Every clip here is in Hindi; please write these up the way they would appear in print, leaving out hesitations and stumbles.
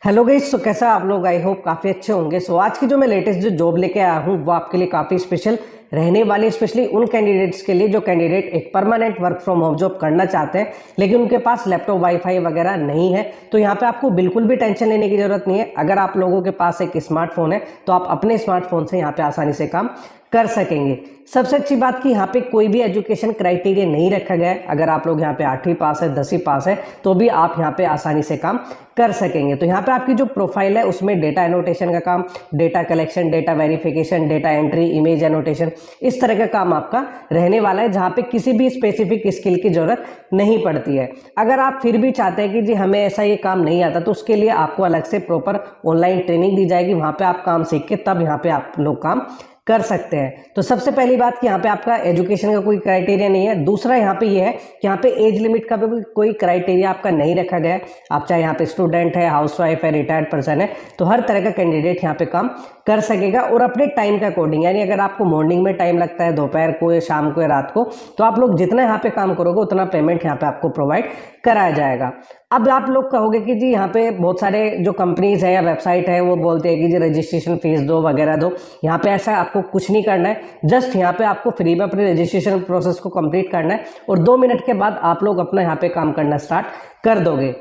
हेलो गाइस, सो कैसा आप लोग? आई होप काफ़ी अच्छे होंगे। सो आज की जो मैं लेटेस्ट जो जॉब लेके आया हूँ वो आपके लिए काफ़ी स्पेशल रहने वाली, स्पेशली उन कैंडिडेट्स के लिए जो कैंडिडेट एक permanent work from home job करना चाहते हैं लेकिन उनके पास लैपटॉप वाईफाई वगैरह नहीं है। तो यहाँ पे आपको बिल्कुल भी टेंशन लेने की जरूरत नहीं है। अगर आप लोगों के पास एक स्मार्टफोन है तो आप अपने स्मार्टफोन से यहाँ पे आसानी से काम कर सकेंगे। सबसे अच्छी बात कि यहाँ पे कोई भी एजुकेशन क्राइटेरिया नहीं रखा गया है। अगर आप लोग यहाँ पे 8वीं पास है, 10वीं पास है तो भी आप यहाँ पे आसानी से काम कर सकेंगे। तो यहाँ पे आपकी जो प्रोफाइल है उसमें डेटा एनोटेशन का काम, data collection, data verification, data entry, image annotation, इस तरह का काम आपका रहने वाला है, जहाँ पे किसी भी स्पेसिफिक स्किल की जरूरत नहीं पड़ती है। अगर आप फिर भी चाहते हैं कि जी हमें ऐसा ये काम नहीं आता तो उसके लिए आपको अलग से प्रॉपर ऑनलाइन ट्रेनिंग दी जाएगी। वहाँ पे आप काम सीख के तब यहाँ पे आप लोग काम कर सकते हैं। तो सबसे पहली बात कि यहाँ पे आपका एजुकेशन का कोई क्राइटेरिया नहीं है। दूसरा यहाँ पे ये है कि यहाँ पे एज लिमिट का भी कोई क्राइटेरिया आपका नहीं रखा गया है। आप चाहे यहाँ पे स्टूडेंट है, हाउसवाइफ है, रिटायर्ड पर्सन है, तो हर तरह का कैंडिडेट यहाँ पे काम कर सकेगा और अपने टाइम का अकॉर्डिंग। यानी अगर आपको मॉर्निंग में टाइम लगता है, दोपहर को या शाम को या रात को, तो आप लोग जितना यहाँ पे काम करोगे उतना पेमेंट यहाँ पे आपको प्रोवाइड कराया जाएगा। अब आप लोग कहोगे कि जी यहाँ पे बहुत सारे जो कंपनीज है या वेबसाइट है वो बोलते हैं कि जी रजिस्ट्रेशन फीस दो वगैरह दो। यहाँ पे ऐसा आपको कुछ नहीं करना है। जस्ट यहाँ पे आपको फ्री में अपने रजिस्ट्रेशन प्रोसेस को कंप्लीट करना है और 2 मिनट के बाद आप लोग अपना यहाँ पे काम करना स्टार्ट कर दोगे।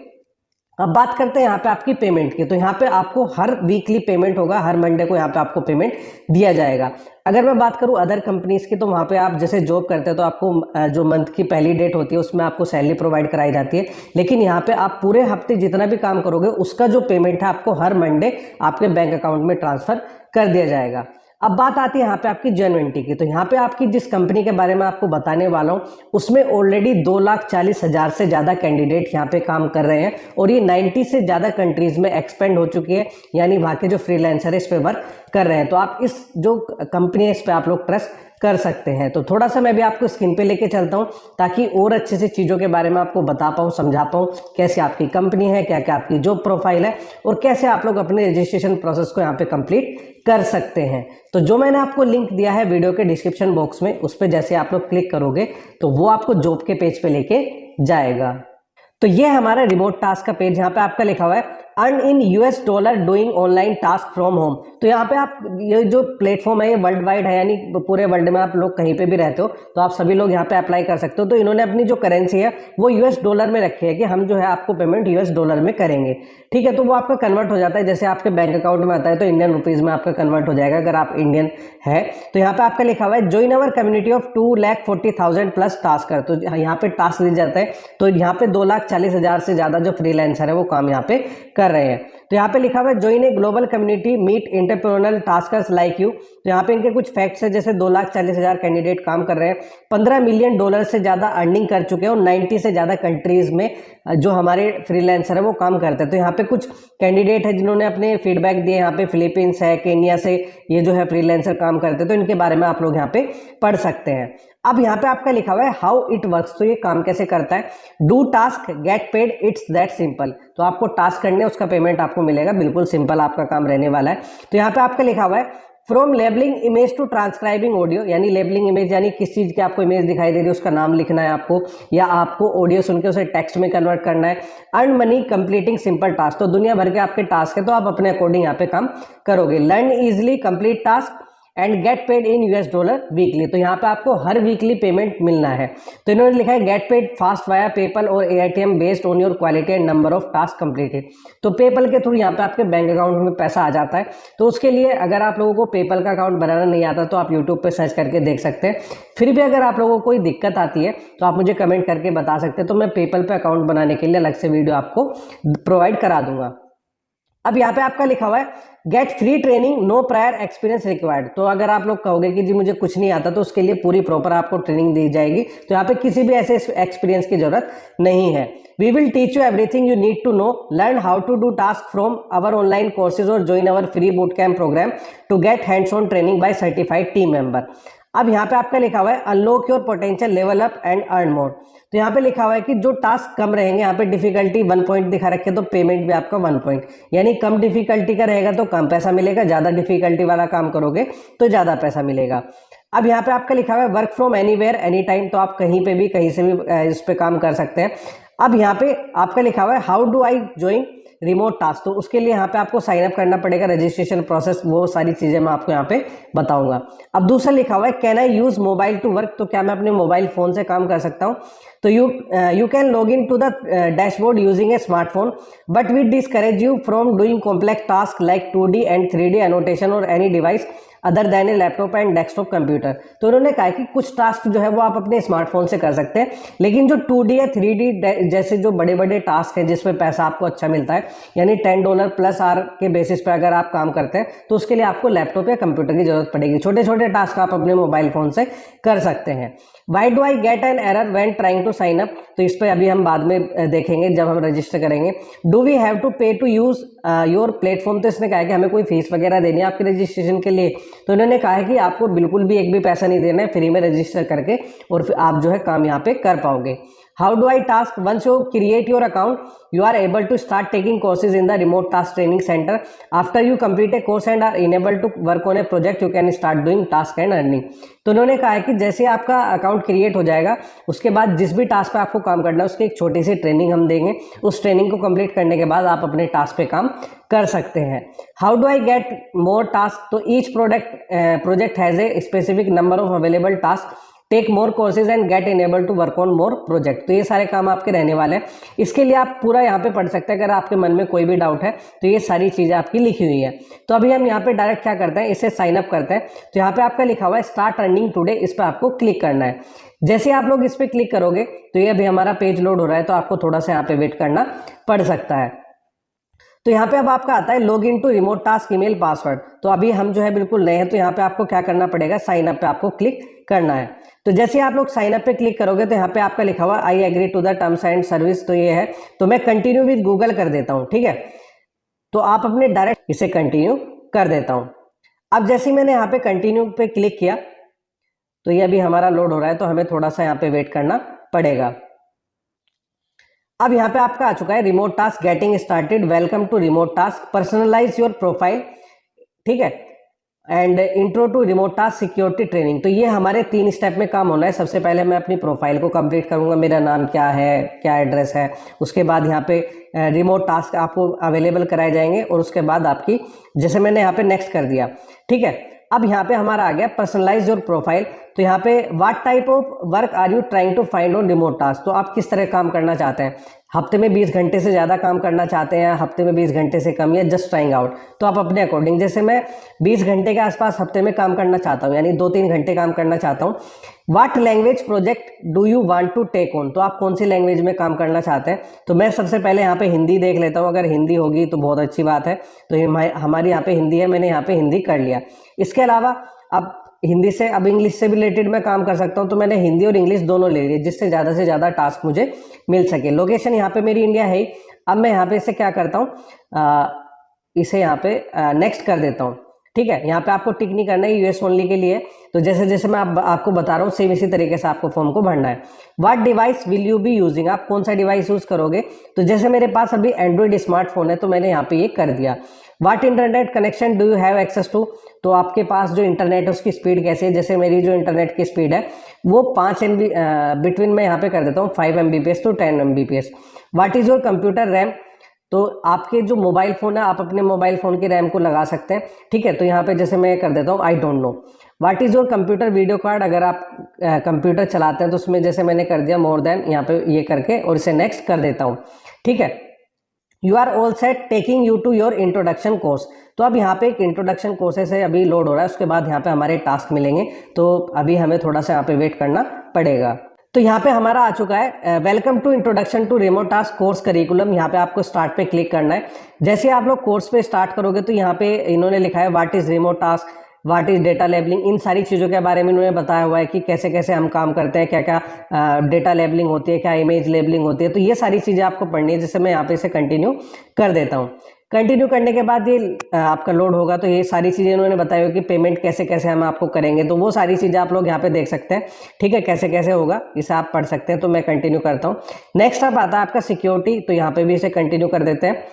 अब बात करते हैं यहाँ पे आपकी पेमेंट की। तो यहाँ पे आपको हर वीकली पेमेंट होगा, हर मंडे को यहाँ पे आपको पेमेंट दिया जाएगा। अगर मैं बात करूँ अदर कंपनीज की तो वहाँ पे आप जैसे जॉब करते हैं तो आपको जो मंथ की पहली डेट होती है उसमें आपको सैलरी प्रोवाइड कराई जाती है, लेकिन यहाँ पे आप पूरे हफ्ते जितना भी काम करोगे उसका जो पेमेंट है आपको हर मंडे आपके बैंक अकाउंट में ट्रांसफर कर दिया जाएगा। अब बात आती है यहाँ पे आपकी जेन्युइनिटी की। तो यहाँ पे आपकी जिस कंपनी के बारे में आपको बताने वाला हूँ उसमें ऑलरेडी 2,40,000 से ज़्यादा कैंडिडेट यहाँ पे काम कर रहे हैं और ये 90 से ज़्यादा कंट्रीज में एक्सपेंड हो चुकी है। यानी वहाँ के जो फ्रीलांसर है इस पे वर्क कर रहे हैं। तो आप इस जो कंपनी है इस पे आप लोग ट्रस्ट कर सकते हैं। तो थोड़ा सा मैं भी आपको स्क्रीन पे लेके चलता हूँ ताकि और अच्छे से चीज़ों के बारे में आपको बता पाऊँ, समझा पाऊँ कैसे आपकी कंपनी है, क्या क्या आपकी जॉब प्रोफाइल है और कैसे आप लोग अपने रजिस्ट्रेशन प्रोसेस को यहाँ पे कंप्लीट कर सकते हैं। तो जो मैंने आपको लिंक दिया है वीडियो के डिस्क्रिप्शन बॉक्स में, उस पर जैसे आप लोग क्लिक करोगे तो वो आपको जॉब के पेज पे लेके जाएगा। तो ये हमारा रिमोट टास्क का पेज। यहाँ पे आपका लिखा हुआ है earn in $US doing online task from home. तो यहाँ पे आप ये जो प्लेटफॉर्म है ये वर्ल्ड वाइड है, यानी पूरे वर्ल्ड में आप लोग कहीं पे भी रहते हो तो आप सभी लोग यहाँ पे अप्लाई कर सकते हो। तो इन्होंने अपनी जो करेंसी है वो $US में रखी है कि हम जो है आपको पेमेंट $US में करेंगे। ठीक है, तो वो आपका कन्वर्ट हो जाता है जैसे आपके बैंक अकाउंट में आता है तो इंडियन रुपीज़ में आपका कन्वर्ट हो जाएगा अगर आप इंडियन है। तो यहाँ पे आपका लिखा हुआ है join our community of 2,40,000 plus tasker. तो यहाँ पे टास्क दिया जाता है। तो यहाँ पे 2,40,000 से ज़्यादा जो फ्रीलांसर है वो काम यहाँ पे कर रहे हैं। तो यहाँ पे लिखा हुआ है join a global community meet entrepreneurial taskers like you. तो यहाँ पे इनके कुछ फैक्ट्स है जैसे 2,40,000 कैंडिडेट काम कर रहे हैं, $15 मिलियन से ज़्यादा अर्निंग कर चुके हैं और 90 से ज़्यादा कंट्रीज़ में जो हमारे फ्रीलांसर है वो काम करते हैं। तो यहाँ पे कुछ कैंडिडेट है जिन्होंने अपने फीडबैक दिए। यहाँ पे फिलीपींस है, केन्या से ये जो है फ्रीलांसर काम करते हैं, तो इनके बारे में आप लोग यहाँ पे पढ़ सकते हैं। अब यहाँ पे आपका लिखा हुआ है हाउ इट वर्क्स। तो ये काम कैसे करता है, do task get paid, it's that simple. तो आपको टास्क करने उसका पेमेंट आपको मिलेगा, बिल्कुल सिंपल आपका काम रहने वाला है। तो यहाँ पे आपका लिखा हुआ है from labelling image to transcribing audio. यानी लेबलिंग इमेज यानी किस चीज़ की आपको इमेज दिखाई दे रही है उसका नाम लिखना है आपको, या आपको ऑडियो सुन के उसे टेक्स्ट में कन्वर्ट करना है। Earn money completing simple task. तो दुनिया भर के आपके टास्क है तो आप अपने अकॉर्डिंग यहाँ पे काम करोगे। Learn easily complete task and get paid in $US weekly. तो यहाँ पे आपको हर वीकली पेमेंट मिलना है। तो इन्होंने लिखा है get paid fast via PayPal और AITM based on your quality and number of task completed. तो पेपल के थ्रू यहाँ पे आपके बैंक अकाउंट में पैसा आ जाता है। तो उसके लिए अगर आप लोगों को पेपल का अकाउंट बनाना नहीं आता तो आप यूट्यूब पे सर्च करके देख सकते हैं। फिर भी अगर आप लोगों को कोई दिक्कत आती है तो आप मुझे कमेंट करके बता सकते हैं, तो मैं पेपल पे अकाउंट बनाने के लिए अलग से वीडियो आपको प्रोवाइड करा दूंगा। अब यहाँ पे आपका लिखा हुआ है get free training no prior experience required. तो अगर आप लोग कहोगे कि जी मुझे कुछ नहीं आता तो उसके लिए पूरी प्रॉपर आपको ट्रेनिंग दी जाएगी। तो यहाँ पे किसी भी ऐसे एक्सपीरियंस की जरूरत नहीं है। We will teach you everything you need to know, learn how to do task from our online courses और join our free boot camp programme to get hands on training by certified team member. अब यहाँ पे आपका लिखा हुआ है unlock your potential level up and earn more. तो यहाँ पे लिखा हुआ है कि जो टास्क कम रहेंगे, यहाँ पे डिफिकल्टी 1 पॉइंट दिखा रखे तो पेमेंट भी आपका 1 पॉइंट, यानी कम डिफिकल्टी का रहेगा तो कम पैसा मिलेगा, ज़्यादा डिफिकल्टी वाला काम करोगे तो ज़्यादा पैसा मिलेगा। अब यहाँ पे आपका लिखा हुआ है work from anywhere any time. तो आप कहीं पे भी कहीं से भी इस पे काम कर सकते हैं। अब यहाँ पे आपका लिखा हुआ है how do I join, remote task, तो उसके लिए यहाँ पे आपको साइन अप करना पड़ेगा, रजिस्ट्रेशन प्रोसेस, वो सारी चीज़ें मैं आपको यहाँ पे बताऊंगा। अब दूसरा लिखा हुआ है can I use mobile to work, तो क्या मैं अपने मोबाइल फ़ोन से काम कर सकता हूँ? तो you can log in to the dashboard using a smartphone, but we discourage you from doing complex tasks like 2D and 3D annotation or any device other than A laptop and desktop computer. तो उन्होंने कहा कि कुछ टास्क जो है वो आप अपने स्मार्टफोन से कर सकते हैं, लेकिन जो 2D या 3D जैसे जो बड़े बड़े टास्क हैं जिसमें पैसा आपको अच्छा मिलता है, यानी $10 प्लस आर के बेसिस पे अगर आप काम करते हैं, तो उसके लिए आपको लैपटॉप या कंप्यूटर की जरूरत पड़ेगी। छोटे छोटे टास्क आप अपने मोबाइल फोन से कर सकते हैं। Why do I get an error when trying to sign up, तो इस पर अभी हम बाद में देखेंगे जब हम रजिस्टर करेंगे। डू वी हैव टू पे टू यूज योर प्लेटफॉर्म, तो इसने कहा है कि हमें कोई फीस वगैरह देनी है आपके रजिस्ट्रेशन के लिए, तो इन्होंने कहा है कि आपको बिल्कुल भी एक भी पैसा नहीं देना है, फ्री में रजिस्टर करके और फिर आप जो है काम यहाँ पे कर पाओगे। How do I task, once you create your account you are able to start taking courses in the remote task training center. After you complete a course and are enabled to work on a project, you can start doing task and earning. तो उन्होंने कहा है कि जैसे आपका अकाउंट क्रिएट हो जाएगा, उसके बाद जिस भी टास्क पे आपको काम करना है उसकी एक छोटी सी ट्रेनिंग हम देंगे, उस ट्रेनिंग को कंप्लीट करने के बाद आप अपने टास्क पे काम कर सकते हैं। How do I get more task, तो each project has a specific number of available task, take more courses and get enable to work on more project. तो ये सारे काम आपके रहने वाले हैं, इसके लिए आप पूरा यहाँ पे पढ़ सकते हैं। अगर आपके मन में कोई भी डाउट है तो ये सारी चीज़ें आपकी लिखी हुई है। तो अभी हम यहाँ पे डायरेक्ट क्या करते हैं, इसे साइन अप करते हैं। तो यहाँ पे आपका लिखा हुआ है स्टार्ट अर्निंग टुडे, इस पर आपको क्लिक करना है। जैसे आप लोग इस पर क्लिक करोगे तो ये अभी हमारा पेज लोड हो रहा है, तो आपको थोड़ा सा यहाँ पे वेट करना पड़ सकता है। तो यहाँ पे अब आपका आता है log in to remote task email password. तो अभी हम जो है बिल्कुल नए हैं, तो यहाँ पे आपको क्या करना पड़ेगा, साइन अप पे आपको क्लिक करना है। तो जैसे आप लोग साइन अप पे क्लिक करोगे तो यहाँ पे आपका लिखा हुआ I agree to the terms and service, तो ये है। तो मैं कंटिन्यू विद गूगल कर देता हूँ, ठीक है। तो आप अपने डायरेक्ट इसे कंटिन्यू कर देता हूँ। अब जैसे मैंने यहाँ पे कंटिन्यू पे क्लिक किया तो ये अभी हमारा लोड हो रहा है, तो हमें थोड़ा सा यहाँ पे वेट करना पड़ेगा। अब यहाँ पे आपका आ चुका है remote task getting started, welcome to remote task, personalise your profile, ठीक है, and intro to remote task security training. तो ये हमारे 3 स्टेप में काम होना है। सबसे पहले मैं अपनी प्रोफाइल को कंप्लीट करूंगा, मेरा नाम क्या है, क्या एड्रेस है, उसके बाद यहाँ पे रिमोट टास्क आपको अवेलेबल कराए जाएंगे, और उसके बाद आपकी, जैसे मैंने यहाँ पे नेक्स्ट कर दिया, ठीक है। अब यहाँ पे हमारा आ गया पर्सनलाइज योर प्रोफाइल। तो यहाँ पे what type of work are you trying to find on remote task, तो आप किस तरह काम करना चाहते हैं, हफ्ते में 20 घंटे से ज़्यादा काम करना चाहते हैं, हफ्ते में 20 घंटे से कम, या जस्ट ट्राइंग आउट। तो आप अपने अकॉर्डिंग, जैसे मैं 20 घंटे के आसपास हफ्ते में काम करना चाहता हूँ, यानी 2-3 घंटे काम करना चाहता हूँ। What language project do you want to take on, तो आप कौन सी लैंग्वेज में काम करना चाहते हैं। तो मैं सबसे पहले यहाँ पे हिंदी देख लेता हूँ, अगर हिंदी होगी तो बहुत अच्छी बात है। तो हमारी यहाँ पे हिंदी है, मैंने यहाँ पे हिंदी कर लिया। इसके अलावा अब हिंदी से, अब इंग्लिश से भी रिलेटेड मैं काम कर सकता हूँ, तो मैंने हिंदी और इंग्लिश दोनों ले लिए, जिससे ज़्यादा से ज़्यादा टास्क मुझे मिल सके। लोकेशन यहाँ पे मेरी इंडिया है ही। अब मैं यहाँ पे इसे क्या करता हूँ, इसे यहाँ पे नेक्स्ट कर देता हूँ, ठीक है। यहाँ पे आपको टिक नहीं करना है, यूएस ओनली के लिए। तो जैसे जैसे मैं आपको बता रहा हूँ सेम इसी तरीके से आपको फॉर्म को भरना है। What device will you be using, आप कौन सा डिवाइस यूज करोगे। तो जैसे मेरे पास अभी एंड्रॉइड स्मार्टफोन है, तो मैंने यहाँ पे ये कर दिया। What internet connection do you have access to, तो आपके पास जो इंटरनेट है उसकी स्पीड कैसी है। जैसे मेरी जो इंटरनेट की स्पीड है वो 5 MB बिटवीन, मैं यहाँ पे कर देता हूँ 5 Mbps to 10 Mbps। What is your computer RAM, तो आपके जो मोबाइल फ़ोन है, आप अपने मोबाइल फ़ोन की रैम को लगा सकते हैं, ठीक है। तो यहाँ पे जैसे मैं कर देता हूँ I don't know. What is your computer video card, अगर आप कंप्यूटर चलाते हैं तो उसमें जैसे मैंने कर दिया मोर देन, यहाँ पे ये करके और इसे नेक्स्ट कर देता हूँ, ठीक है। You are all set, taking you to your introduction course. तो अब यहाँ पे एक इंट्रोडक्शन कोर्सेस है, अभी लोड हो रहा है, उसके बाद यहाँ पे हमारे टास्क मिलेंगे, तो अभी हमें थोड़ा सा यहाँ पे वेट करना पड़ेगा। तो यहाँ पे हमारा आ चुका है welcome to introduction to remote task course curriculum. यहाँ पे आपको स्टार्ट पे क्लिक करना है। जैसे आप लोग कोर्स पे स्टार्ट करोगे तो यहाँ पे इन्होंने लिखा है what is remote task, what is data labelling, इन सारी चीज़ों के बारे में इन्होंने बताया हुआ है कि कैसे कैसे हम काम करते हैं, क्या क्या डेटा लेबलिंग होती है, क्या इमेज लेबलिंग होती है। तो ये सारी चीज़ें आपको पढ़नी है। जैसे मैं यहाँ पे इसे कंटिन्यू कर देता हूँ। कंटिन्यू करने के बाद ये आपका लोड होगा, तो ये सारी चीज़ें इन्होंने बताई हो कि पेमेंट कैसे कैसे हम आपको करेंगे, तो वो सारी चीज़ें आप लोग यहाँ पे देख सकते हैं, ठीक है, कैसे कैसे होगा इसे आप पढ़ सकते हैं। तो मैं कंटिन्यू करता हूँ। नेक्स्ट अब आता है आपका सिक्योरिटी, तो यहाँ पे भी इसे कंटिन्यू कर देते हैं।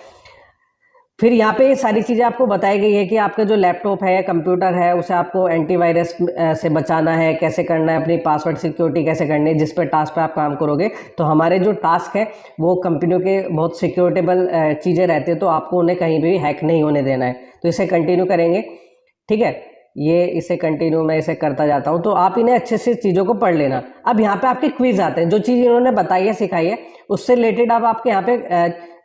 फिर यहाँ पे ये सारी चीज़ें आपको बताई गई है कि आपका जो लैपटॉप है या कंप्यूटर है उसे आपको एंटीवायरस से बचाना है, कैसे करना है, अपनी पासवर्ड सिक्योरिटी कैसे करनी है, जिस पर टास्क पे आप काम करोगे। तो हमारे जो टास्क है वो कंपनियों के बहुत सिक्योरेटेबल चीज़ें रहती है, तो आपको उन्हें कहीं भी हैक नहीं होने देना है। तो इसे कंटिन्यू करेंगे, ठीक है। ये इसे कंटिन्यू मैं इसे करता जाता हूँ, तो आप इन्हें अच्छे से चीज़ों को पढ़ लेना। अब यहाँ पे आपके क्विज आते हैं, जो चीज़ इन्होंने बताई है सिखाई है उससे रिलेटेड अब आपके यहाँ पे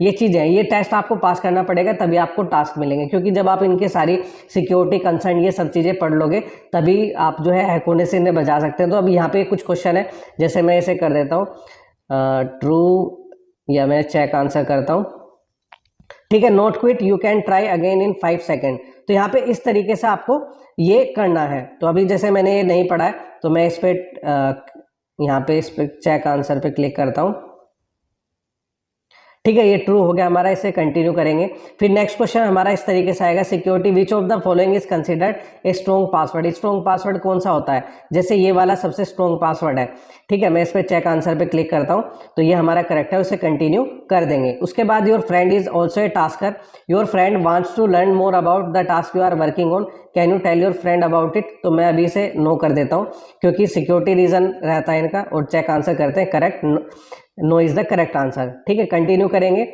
ये चीज़ें हैं, ये टेस्ट आपको पास करना पड़ेगा तभी आपको टास्क मिलेंगे, क्योंकि जब आप इनके सारी सिक्योरिटी कंसर्न ये सब चीज़ें पढ़ लोगे तभी आप जो है हैक होने से इन्हें बचा सकते हैं। तो अब यहाँ पे कुछ क्वेश्चन है, जैसे मैं इसे कर देता हूँ ट्रू, या मैं चेक आंसर करता हूँ, ठीक है। Not quit, you can try again in 5 second. तो यहाँ पे इस तरीके से आपको ये करना है। तो अभी जैसे मैंने ये नहीं पढ़ा है तो मैं इस पर यहाँ पे इस पर चेक आंसर पे क्लिक करता हूँ, ठीक है। ये ट्रू हो गया हमारा, इसे कंटिन्यू करेंगे। फिर नेक्स्ट क्वेश्चन हमारा इस तरीके से आएगा, security which of the following is considered a strong password. Strong password कौन सा होता है, जैसे ये वाला सबसे स्ट्रॉन्ग पासवर्ड है, ठीक है। मैं इस पर चेक आंसर पे क्लिक करता हूँ, तो ये हमारा करेक्ट है, उसे कंटिन्यू कर देंगे। उसके बाद your friend is also a tasker, your friend wants to learn more about the task you are working on, can you tell your friend about it. तो मैं अभी इसे नो कर देता हूँ, क्योंकि सिक्योरिटी रीजन रहता है इनका। और चेक आंसर करते हैं, correct, no is the correct answer, ठीक है। कंटिन्यू करेंगे।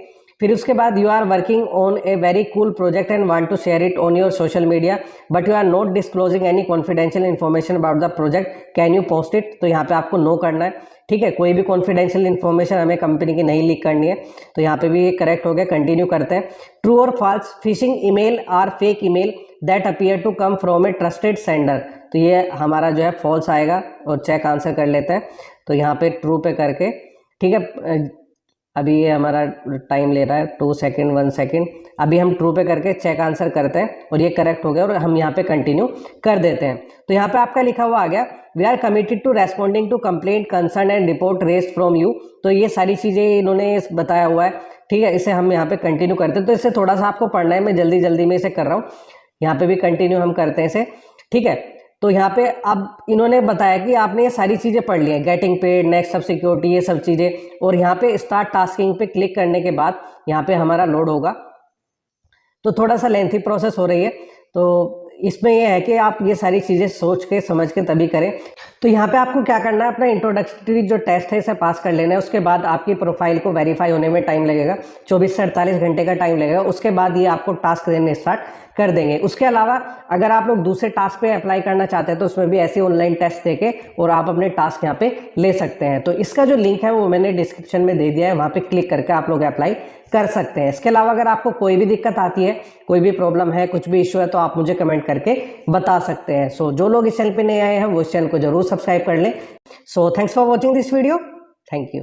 फिर उसके बाद you are working on a very cool project and want to share it on your social media but you are not disclosing any confidential information about the project, can you post it. तो यहाँ पे आपको नो करना है, ठीक है। कोई भी कॉन्फिडेंशियल इन्फॉर्मेशन हमें कंपनी की नहीं लीक करनी है। तो यहाँ पे भी ये करेक्ट हो गया, कंटिन्यू करते हैं। ट्रू और false, phishing email are fake email that appear to come from a trusted sender. तो ये हमारा जो है फॉल्स आएगा, और चेक आंसर कर लेते हैं। तो यहाँ पे ट्रू पे करके, ठीक है। अभी ये हमारा टाइम ले रहा है 2 सेकेंड 1 सेकेंड। अभी हम ट्रू पे करके चेक आंसर करते हैं, और ये करेक्ट हो गया, और हम यहाँ पे कंटिन्यू कर देते हैं। तो यहाँ पे आपका लिखा हुआ आ गया, we are committed to responding to complaint concern and report raised from you. तो ये सारी चीज़ें इन्होंने बताया हुआ है, ठीक है। इसे हम यहाँ पे कंटिन्यू करते हैं। तो इसे थोड़ा सा आपको पढ़ना है, मैं जल्दी जल्दी में इसे कर रहा हूँ। यहाँ पे भी कंटिन्यू हम करते हैं इसे, ठीक है। तो यहाँ पे अब इन्होंने बताया कि आपने ये सारी चीज़ें पढ़ ली हैं, गेटिंग पेड, नेक्स्ट सब सिक्योरिटी, ये सब चीज़ें। और यहाँ पे स्टार्ट टास्किंग पे क्लिक करने के बाद यहाँ पे हमारा लोड होगा, तो थोड़ा सा लेंथी प्रोसेस हो रही है। तो इसमें यह है कि आप ये सारी चीज़ें सोच के समझ के तभी करें। तो यहाँ पे आपको क्या करना है, अपना इंट्रोडक्टरी जो टेस्ट है इसे पास कर लेना है। उसके बाद आपकी प्रोफाइल को वेरीफाई होने में टाइम लगेगा, 24 से 48 घंटे का टाइम लगेगा। उसके बाद ये आपको टास्क देने स्टार्ट कर देंगे। उसके अलावा अगर आप लोग दूसरे टास्क पे अप्लाई करना चाहते हैं तो उसमें भी ऐसे ऑनलाइन टेस्ट देके और आप अपने टास्क यहाँ पे ले सकते हैं। तो इसका जो लिंक है वो मैंने डिस्क्रिप्शन में दे दिया है, वहाँ पे क्लिक करके आप लोग अप्लाई कर सकते हैं। इसके अलावा अगर आपको कोई भी दिक्कत आती है, कोई भी प्रॉब्लम है, कुछ भी इशू है, तो आप मुझे कमेंट करके बता सकते हैं। सो जो लोग इस चैनल पे नए आए हैं वो इस चैनल को जरूर सब्सक्राइब कर लें। So thanks for watching this video, thank you.